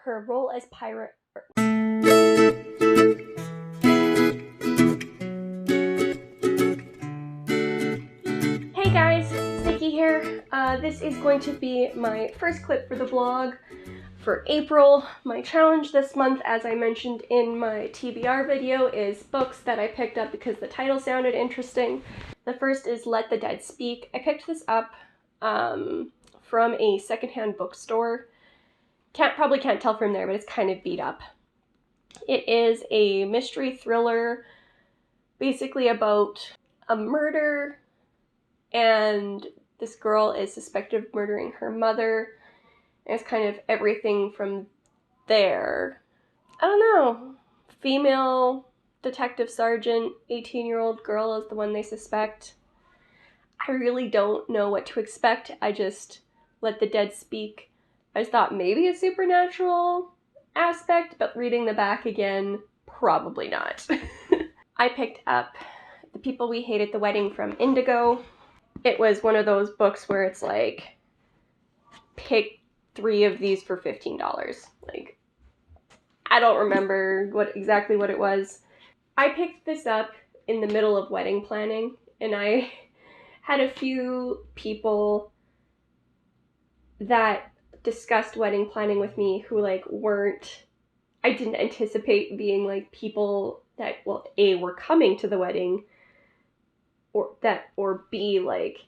her role as pirate. Hey guys, Nikki here. This is going to be my first clip for the vlog for April. My challenge this month, as I mentioned in my TBR video, is books that I picked up because the title sounded interesting. The first is Let the Dead Speak. I picked this up from a secondhand bookstore. Probably can't tell from there, but it's kind of beat up. It is a mystery thriller, basically about a murder, and this girl is suspected of murdering her mother. And it's kind of everything from there. I don't know. Female detective sergeant, 18-year-old girl is the one they suspect. I really don't know what to expect. I just let the dead speak. I just thought maybe a supernatural aspect, but reading the back again, probably not. I picked up The People We Hate at the Wedding from Indigo. It was one of those books where it's like, pick 3 of these for $15. Like, I don't remember exactly what it was. I picked this up in the middle of wedding planning, and I had a few people that discussed wedding planning with me who I didn't anticipate being like people that, well, A, were coming to the wedding, or B, like,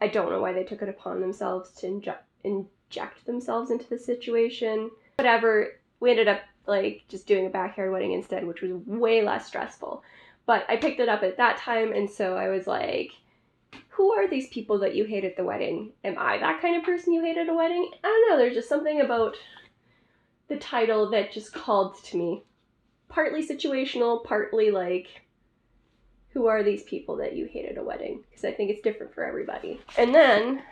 I don't know why they took it upon themselves to inject themselves into the situation. Whatever, we ended up like just doing a backyard wedding instead, which was way less stressful. But I picked it up at that time, and so I was like, who are these people that you hate at the wedding? Am I that kind of person you hate at a wedding? I don't know, there's just something about the title that just called to me. Partly situational, partly like, who are these people that you hate at a wedding? Because I think it's different for everybody. And then,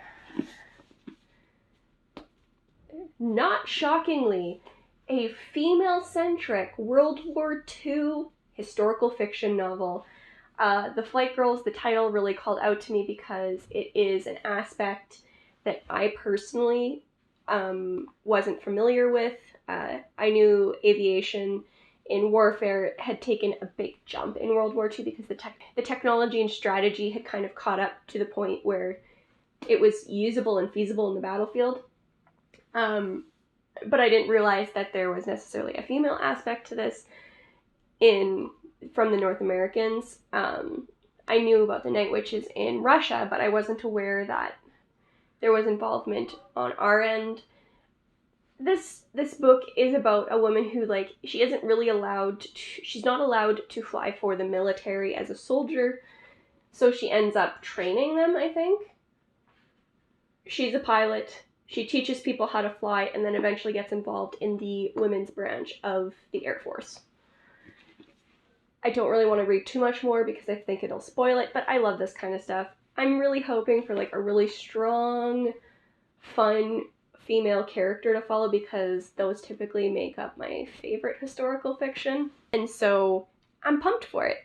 not shockingly, a female-centric World War II historical fiction novel. The Flight Girls, the title really called out to me because it is an aspect that I personally wasn't familiar with. I knew aviation in warfare had taken a big jump in World War II because the technology and strategy had kind of caught up to the point where it was usable and feasible in the battlefield. But I didn't realize that there was necessarily a female aspect to this from the North Americans. I knew about the Night Witches in Russia, but I wasn't aware that there was involvement on our end. This book is about a woman who, like, she isn't really she's not allowed to fly for the military as a soldier, so she ends up training them, I think. She's a pilot. She teaches people how to fly, and then eventually gets involved in the women's branch of the Air Force. I don't really want to read too much more because I think it'll spoil it, but I love this kind of stuff. I'm really hoping for like a really strong, fun female character to follow because those typically make up my favorite historical fiction. And so I'm pumped for it.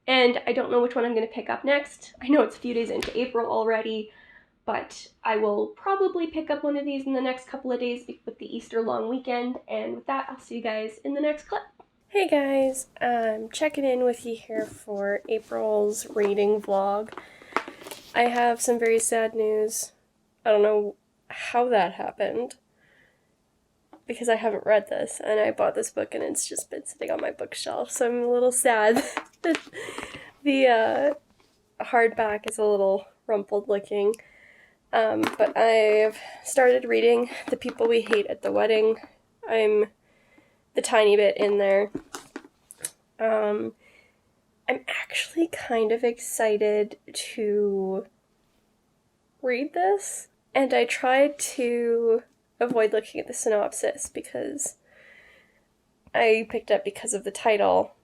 And I don't know which one I'm going to pick up next. I know it's a few days into April already, but I will probably pick up one of these in the next couple of days with the Easter long weekend. And with that, I'll see you guys in the next clip. Hey guys, I'm checking in with you here for April's reading vlog. I have some very sad news. I don't know how that happened, because I haven't read this, and I bought this book and it's just been sitting on my bookshelf, so I'm a little sad that the hardback is a little rumpled looking. But I've started reading The People We Hate at the Wedding. I'm the tiny bit in there. I'm actually kind of excited to read this, and I tried to avoid looking at the synopsis because I picked up because of the title,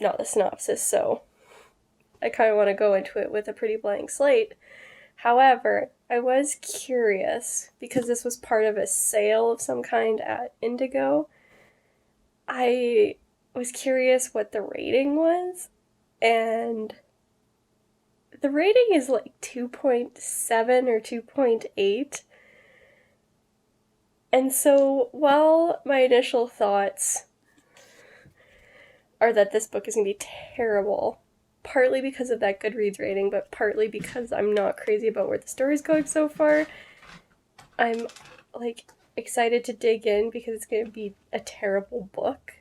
not the synopsis, so I kind of want to go into it with a pretty blank slate. However, I was curious, because this was part of a sale of some kind at Indigo. I was curious what the rating was, and the rating is like 2.7 or 2.8. And so, while my initial thoughts are that this book is going to be terrible, partly because of that Goodreads rating, but partly because I'm not crazy about where the story's going so far, I'm, like, excited to dig in because it's going to be a terrible book,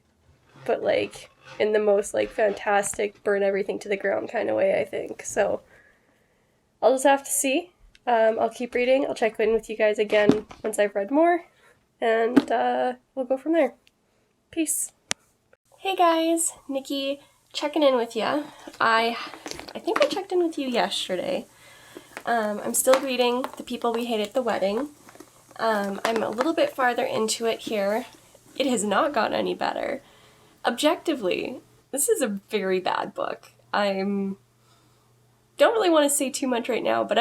but, like, in the most, like, fantastic, burn everything to the ground kind of way, I think. So, I'll just have to see. I'll keep reading. I'll check in with you guys again once I've read more, and we'll go from there. Peace. Hey guys, Nikki checking in with you. I think I checked in with you yesterday. I'm still reading The People We Hate at the Wedding. I'm a little bit farther into it here. It has not gotten any better. Objectively, this is a very bad book. Don't really want to say too much right now, but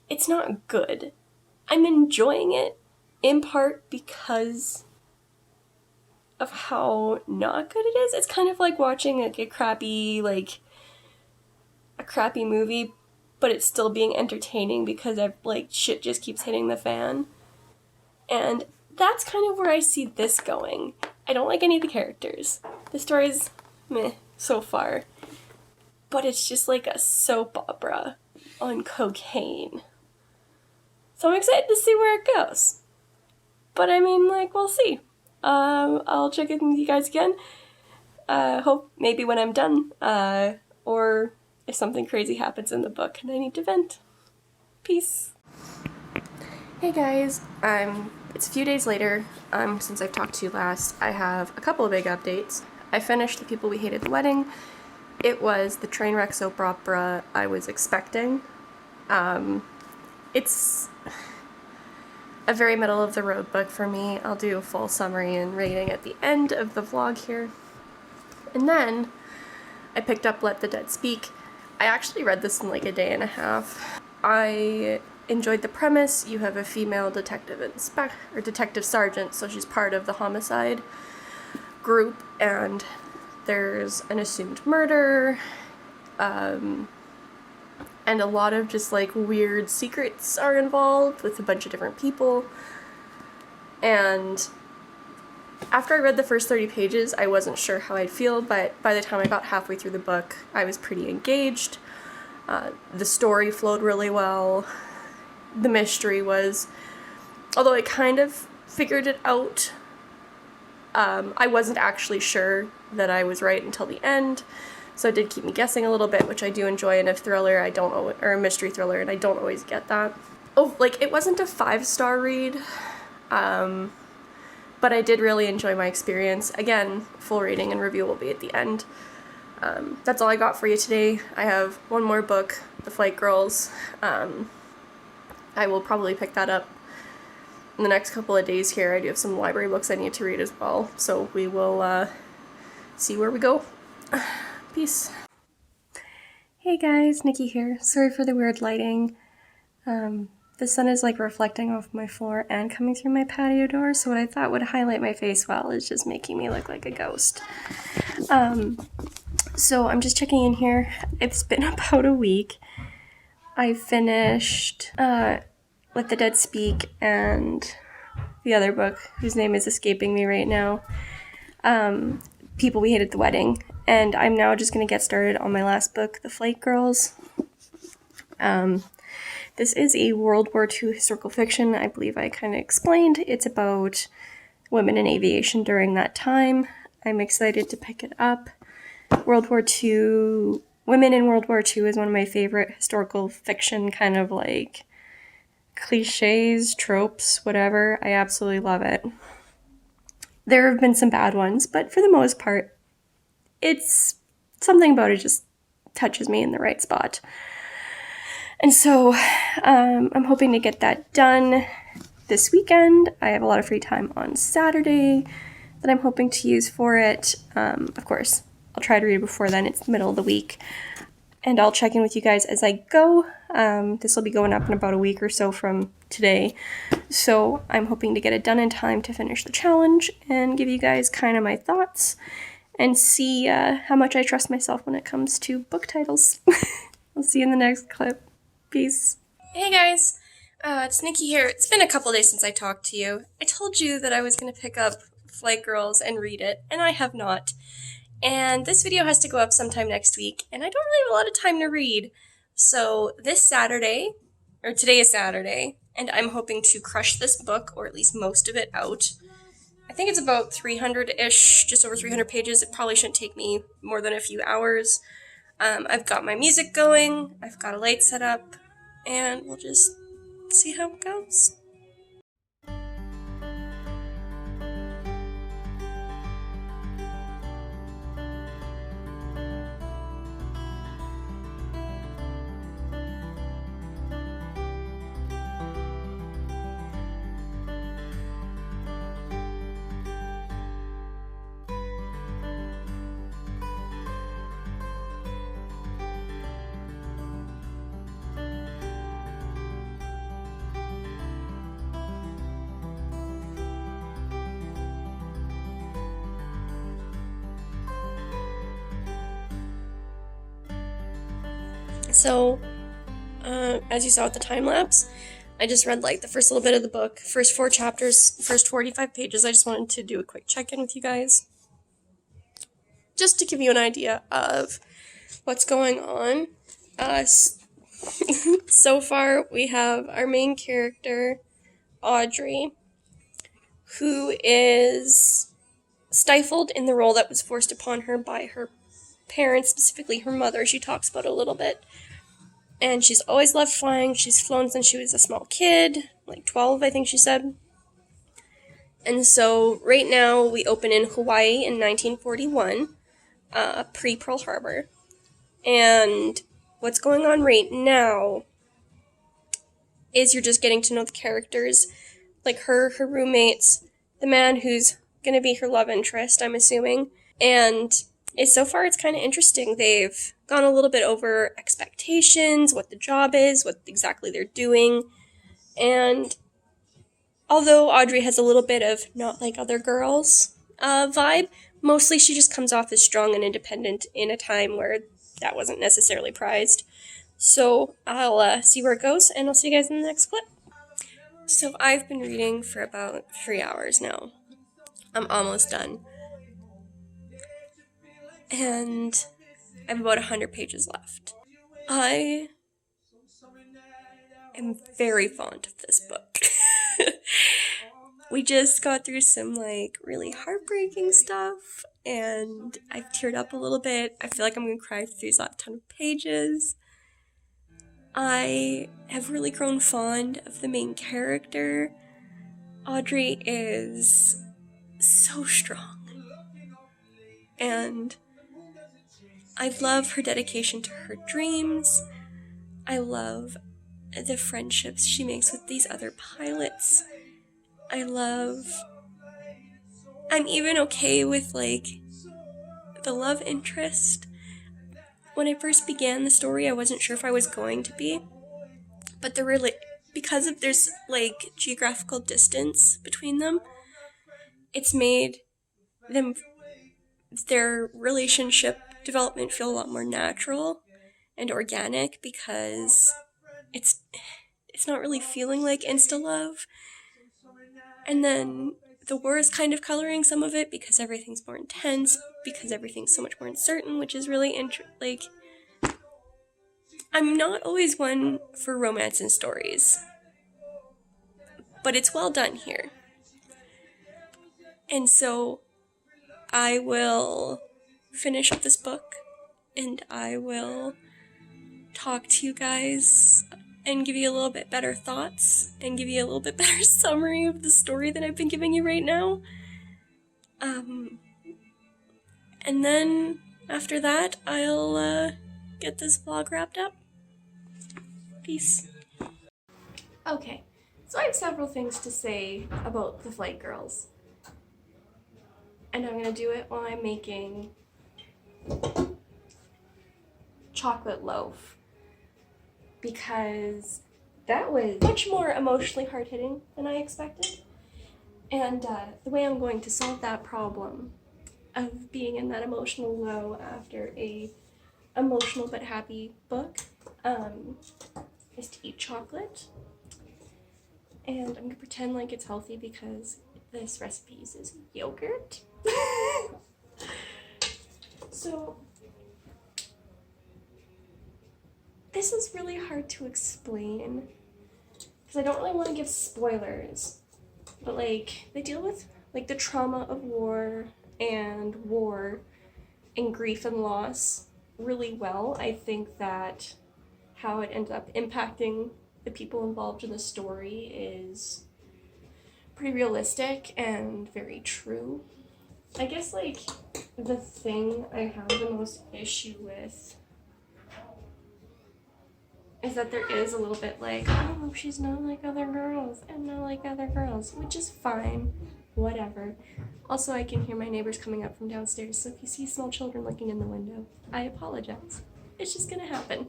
it's not good. I'm enjoying it in part because of how not good it is. It's kind of like watching a crappy movie, but it's still being entertaining because shit just keeps hitting the fan. And that's kind of where I see this going. I don't like any of the characters. The story's meh so far. But it's just like a soap opera on cocaine. So I'm excited to see where it goes. But I mean, we'll see. I'll check in with you guys again. Hope maybe when I'm done, or if something crazy happens in the book and I need to vent. Peace. Hey guys, it's a few days later, since I've talked to you last. I have a couple of big updates. I finished The People We Hate at the Wedding. It was the train wreck soap opera I was expecting. It's a very middle-of-the-road book for me. I'll do a full summary and rating at the end of the vlog here. And then I picked up Let the Dead Speak. I actually read this in a day and a half. I enjoyed the premise. You have a female detective sergeant, so she's part of the homicide group, and there's an assumed murder, and a lot of just weird secrets are involved with a bunch of different people. And after I read the first 30 pages, I wasn't sure how I'd feel, but by the time I got halfway through the book, I was pretty engaged. The story flowed really well. The mystery was, although I kind of figured it out, I wasn't actually sure that I was right until the end, so it did keep me guessing a little bit, which I do enjoy in a thriller. Or a mystery thriller, and I don't always get that. Oh, it wasn't a 5-star read, but I did really enjoy my experience. Again, full rating and review will be at the end. That's all I got for you today. I have one more book, The Flight Girls. I will probably pick that up in the next couple of days here. I do have some library books I need to read as well, so we will see where we go. Peace. Hey guys, Nikki here. Sorry for the weird lighting. The sun is reflecting off my floor and coming through my patio door, so what I thought would highlight my face well is just making me look like a ghost. So I'm just checking in here. It's been about a week. I finished Let the Dead Speak and the other book, whose name is escaping me right now, People We Hate at the Wedding, and I'm now just going to get started on my last book, The Flight Girls. This is a World War II historical fiction. I believe I kind of explained. It's about women in aviation during that time. I'm excited to pick it up. Women in World War II is one of my favorite historical fiction kind of cliches, tropes, whatever. I absolutely love it. There have been some bad ones, but for the most part, it's something about it just touches me in the right spot. And so I'm hoping to get that done this weekend. I have a lot of free time on Saturday that I'm hoping to use for it. Of course, I'll try to read before then. It's the middle of the week. And I'll check in with you guys as I go. This will be going up in about a week or so from today. So I'm hoping to get it done in time to finish the challenge and give you guys kind of my thoughts and see how much I trust myself when it comes to book titles. I'll see you in the next clip. Peace. Hey guys! It's Nikki here. It's been a couple days since I talked to you. I told you that I was going to pick up Flight Girls and read it, and I have not. And this video has to go up sometime next week, and I don't really have a lot of time to read. So this Saturday, or today is Saturday, and I'm hoping to crush this book, or at least most of it, out. I think it's about 300-ish, just over 300 pages. It probably shouldn't take me more than a few hours. I've got my music going, I've got a light set up, and we'll just see how it goes. So, as you saw with the time lapse, I just read like the first little bit of the book, first 4 chapters, first 45 pages. I just wanted to do a quick check-in with you guys, just to give you an idea of what's going on. So far, we have our main character, Audrey, who is stifled in the role that was forced upon her by her parents, specifically her mother. She talks about it a little bit. And she's always loved flying. She's flown since she was a small kid, like 12, I think she said. And so right now we open in Hawaii in 1941, pre-Pearl Harbor. And what's going on right now is you're just getting to know the characters, like her roommates, the man who's going to be her love interest, I'm assuming. And so far it's kind of interesting. They've gone a little bit over expectations, what the job is, what exactly they're doing. And although Audrey has a little bit of not like other girls vibe, mostly she just comes off as strong and independent in a time where that wasn't necessarily prized. So I'll see where it goes, and I'll see you guys in the next clip. So I've been reading for about 3 hours now. I'm almost done. And I have about 100 pages left. I am very fond of this book. We just got through some like really heartbreaking stuff, and I've teared up a little bit. I feel like I'm gonna cry through these last ton of pages. I have really grown fond of the main character. Audrey is so strong, and I love her dedication to her dreams. I love the friendships she makes with these other pilots. I'm even okay with, like, the love interest. When I first began the story, I wasn't sure if I was going to be. But because there's, like, geographical distance between them, it's made their relationship development feel a lot more natural and organic, because it's not really feeling like insta-love. And then the war is kind of coloring some of it, because everything's more intense, because everything's so much more uncertain, which is really I'm not always one for romance in stories, but it's well done here. And so I will finish up this book, and I will talk to you guys and give you a little bit better thoughts, and give you a little bit better summary of the story than I've been giving you right now. And then after that, I'll get this vlog wrapped up. Peace. Okay, so I have several things to say about the Flight Girls. And I'm gonna do it while I'm making chocolate loaf, because that was much more emotionally hard-hitting than I expected. And the way I'm going to solve that problem of being in that emotional low after a emotional but happy book is to eat chocolate. And I'm gonna pretend like it's healthy because this recipe uses yogurt. So, this is really hard to explain because I don't really want to give spoilers, but like they deal with like the trauma of war and grief and loss really well. I think that how it ended up impacting the people involved in the story is pretty realistic and very true. I guess like the thing I have the most issue with is that there is a little bit like, oh, she's not like other girls and not like other girls, which is fine, whatever. Also, I can hear my neighbors coming up from downstairs, so if you see small children looking in the window, I apologize. It's just gonna happen.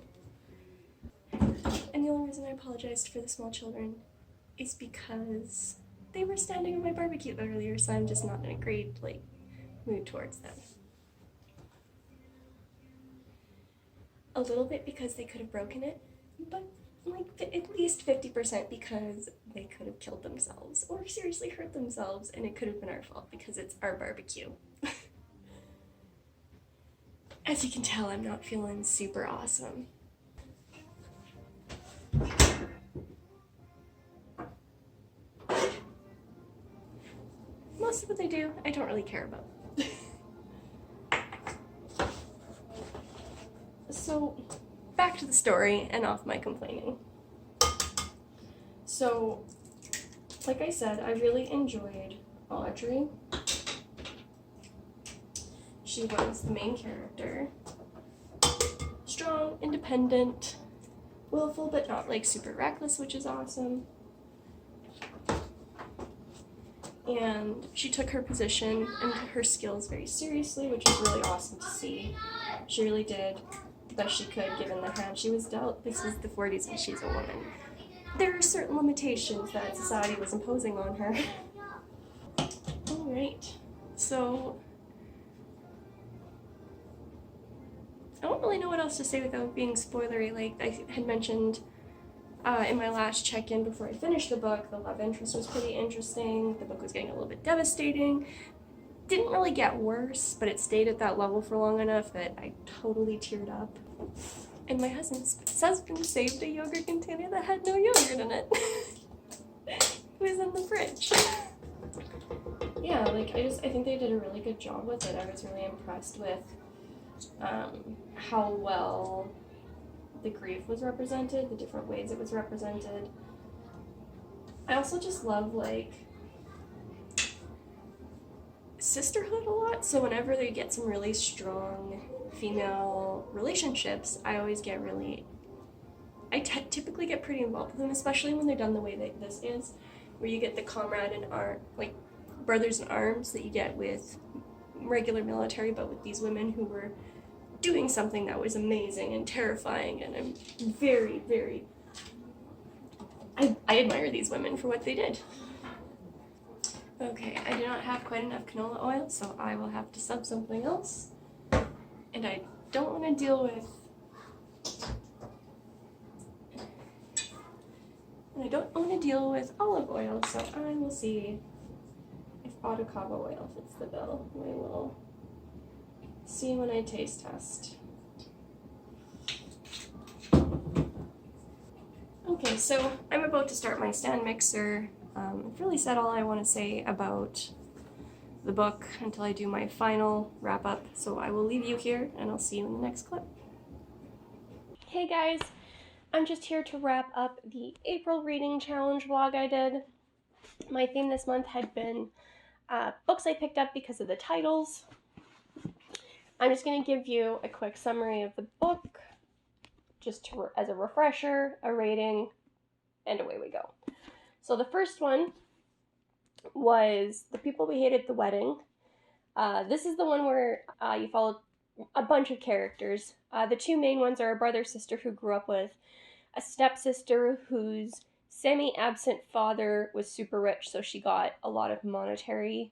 And the only reason I apologized for the small children is because they were standing on my barbecue earlier, so I'm just not in a great like mood towards them. A little bit because they could have broken it, but like at least 50% because they could have killed themselves or seriously hurt themselves, and it could have been our fault because it's our barbecue. As you can tell, I'm not feeling super awesome. Most of what they do, I don't really care about. So, back to the story and off my complaining. So, like I said, I really enjoyed Audrey. She was the main character. Strong, independent, willful, but not like super reckless, which is awesome. And she took her position and her skills very seriously, which is really awesome to see. She really did the best she could given the hand she was dealt. This was the 40s and she's a woman. There are certain limitations that society was imposing on her. Alright, so I don't really know what else to say without being spoilery. Like I had mentioned in my last check-in before I finished the book, the love interest was pretty interesting. The book was getting a little bit devastating. Didn't really get worse, but it stayed at that level for long enough that I totally teared up. And my husband saved a yogurt container that had no yogurt in it. It was in the fridge. Yeah, like I think they did a really good job with it. I was really impressed with how well the grief was represented, the different ways it was represented. I also just love like sisterhood a lot, so whenever they get some really strong female relationships, I always get really typically get pretty involved with them, especially when they're done the way that this is, where you get the comrade and like brothers in arms that you get with regular military, but with these women who were doing something that was amazing and terrifying, and I'm very, very I admire these women for what they did. Okay, I do not have quite enough canola oil, so I will have to sub something else. And I don't want to deal with olive oil, so I will see if avocado oil fits the bill. We will see when I taste test. Okay, so I'm about to start my stand mixer. I've really said all I want to say about the book until I do my final wrap up, so I will leave you here and I'll see you in the next clip. Hey guys, I'm just here to wrap up the April reading challenge vlog I did. My theme this month had been books I picked up because of the titles. I'm just going to give you a quick summary of the book, just as a refresher, a rating, and away we go. So the first one was The People We Hated at the Wedding. This is the one where you follow a bunch of characters. The two main ones are a brother-sister who grew up with a stepsister whose semi-absent father was super rich, so she got a lot of monetary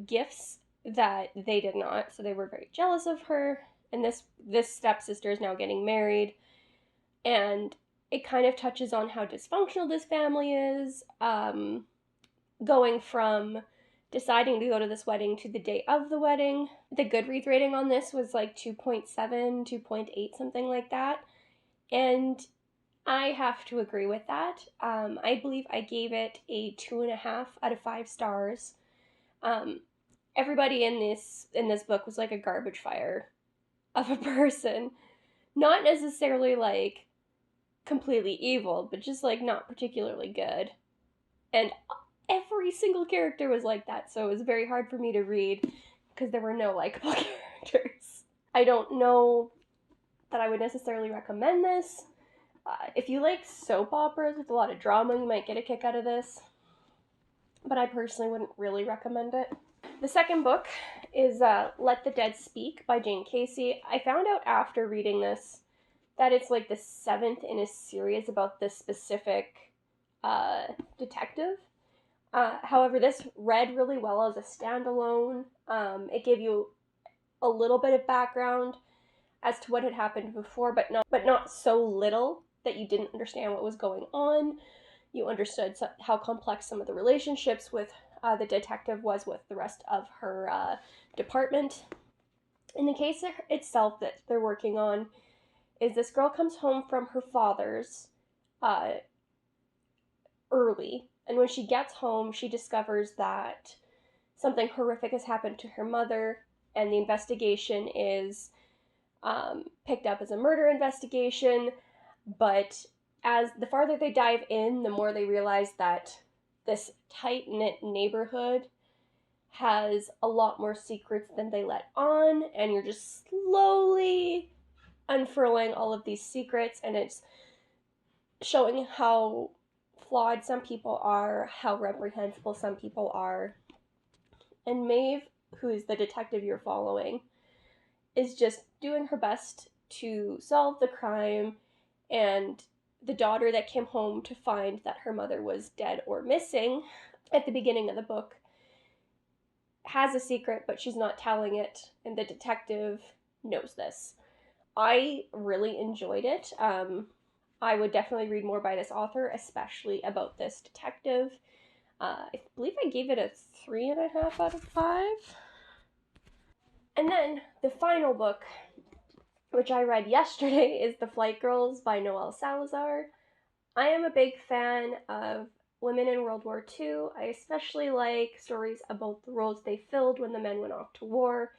gifts that they did not, so they were very jealous of her. And this stepsister is now getting married, and It kind of touches on how dysfunctional this family is, going from deciding to go to this wedding to the day of the wedding. The Goodreads rating on this was like 2.7, 2.8, something like that. And I have to agree with that. I believe I gave it a 2.5 out of 5 stars. Everybody in this book was like a garbage fire of a person. Not necessarily like completely evil, but just like not particularly good. And every single character was like that, so it was very hard for me to read because there were no likable characters. I don't know that I would necessarily recommend this. If you like soap operas with a lot of drama, you might get a kick out of this. But I personally wouldn't really recommend it. The second book is Let the Dead Speak by Jane Casey. I found out after reading this that it's like the 7th in a series about this specific detective. However, this read really well as a standalone. It gave you a little bit of background as to what had happened before, but not so little that you didn't understand what was going on. You understood how complex some of the relationships with the detective was with the rest of her department. In the case itself that they're working on, is this girl comes home from her father's early, and when she gets home, she discovers that something horrific has happened to her mother, and the investigation is picked up as a murder investigation, but as the farther they dive in, the more they realize that this tight-knit neighborhood has a lot more secrets than they let on, and you're just slowly unfurling all of these secrets, and it's showing how flawed some people are, how reprehensible some people are. And Maeve, who is the detective you're following, is just doing her best to solve the crime, and the daughter that came home to find that her mother was dead or missing at the beginning of the book has a secret, but she's not telling it, and the detective knows this. I really enjoyed it. I would definitely read more by this author, especially about this detective. I believe I gave it a 3.5 out of 5. And then the final book, which I read yesterday, is The Flight Girls by Noelle Salazar. I am a big fan of women in World War II. I especially like stories about the roles they filled when the men went off to war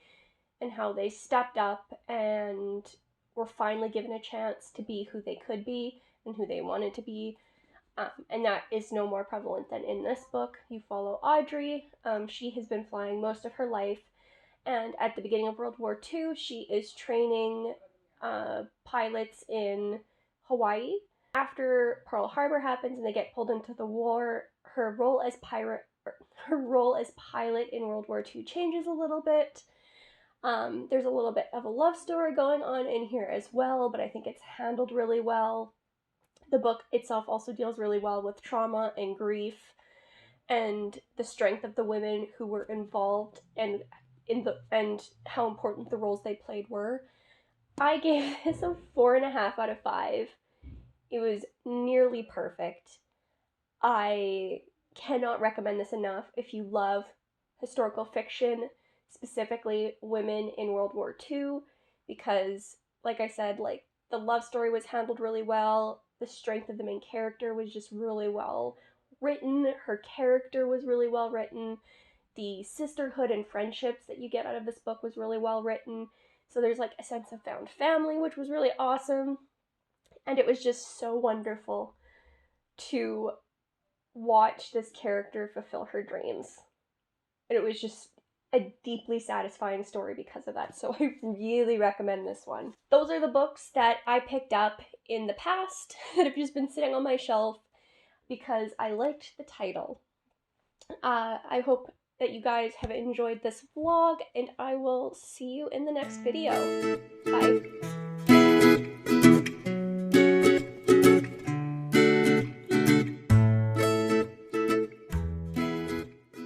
and how they stepped up and were finally given a chance to be who they could be and who they wanted to be. And that is no more prevalent than in this book. You follow Audrey. She has been flying most of her life, and at the beginning of World War II, she is training pilots in Hawaii. After Pearl Harbor happens and they get pulled into the war, her role as pilot in World War II changes a little bit. There's a little bit of a love story going on in here as well, but I think it's handled really well. The book itself also deals really well with trauma and grief and the strength of the women who were involved and how important the roles they played were. I gave this a 4.5 out of 5. It was nearly perfect. I cannot recommend this enough if you love historical fiction, specifically women in World War II, because, like I said, like, the love story was handled really well. The strength of the main character was just really well written. Her character was really well written. The sisterhood and friendships that you get out of this book was really well written. So there's like a sense of found family, which was really awesome. And it was just so wonderful to watch this character fulfill her dreams. And it was just a deeply satisfying story because of that. So I really recommend this one. Those are the books that I picked up in the past that have just been sitting on my shelf because I liked the title. I hope that you guys have enjoyed this vlog, and I will see you in the next video. Bye.